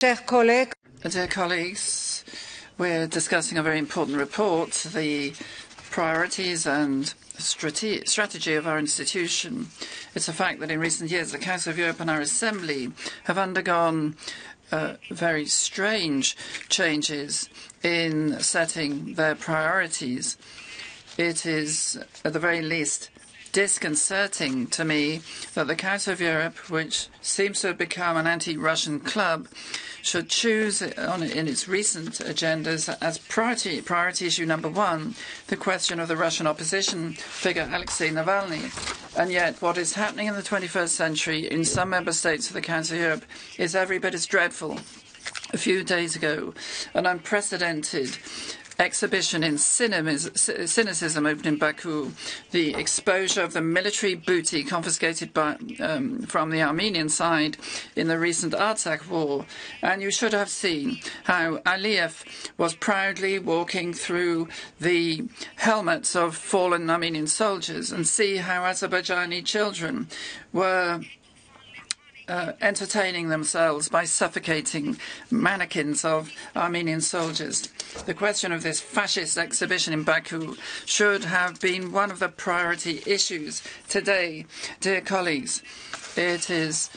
Dear colleagues, we're discussing a very important report, the priorities and strategy of our institution. It's a fact that in recent years the Council of Europe and our Assembly have undergone very strange changes in setting their priorities. It is, at the very least, disconcerting to me that the Council of Europe, which seems to have become an anti-Russian club, should choose in its recent agendas as priority issue number one the question of the Russian opposition figure Alexei Navalny. And yet what is happening in the 21st century in some member states of the Council of Europe is every bit as dreadful. A few days ago, an unprecedented exhibition in cynicism opened in Baku, the exposure of the military booty confiscated from the Armenian side in the recent Artsakh war. And you should have seen how Aliyev was proudly walking through the helmets of fallen Armenian soldiers, and see how Azerbaijani children were entertaining themselves by suffocating mannequins of Armenian soldiers. The question of this fascist exhibition in Baku should have been one of the priority issues today. Dear colleagues, it is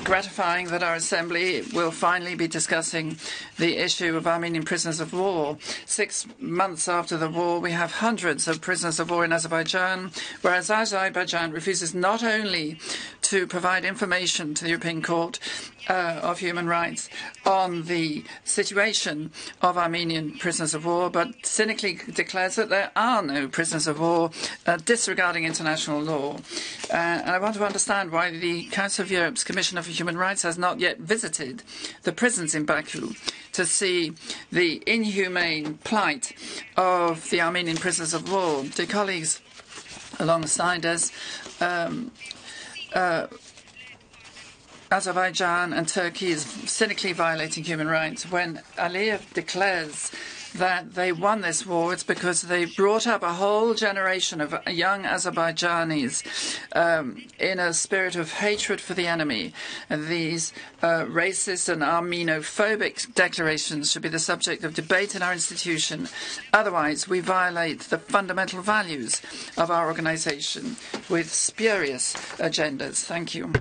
gratifying that our Assembly will finally be discussing the issue of Armenian prisoners of war. 6 months after the war, we have hundreds of prisoners of war in Azerbaijan, whereas Azerbaijan refuses not only to provide information to the European Court of Human Rights on the situation of Armenian prisoners of war, but cynically declares that there are no prisoners of war, disregarding international law. And I want to understand why the Council of Europe's Commission for Human Rights has not yet visited the prisons in Baku to see the inhumane plight of the Armenian prisoners of war. Dear colleagues, alongside us, Azerbaijan and Turkey is cynically violating human rights. When Aliyev declares that they won this war, it's because they brought up a whole generation of young Azerbaijanis in a spirit of hatred for the enemy. And these racist and Armenophobic declarations should be the subject of debate in our institution. Otherwise, we violate the fundamental values of our organization with spurious agendas. Thank you.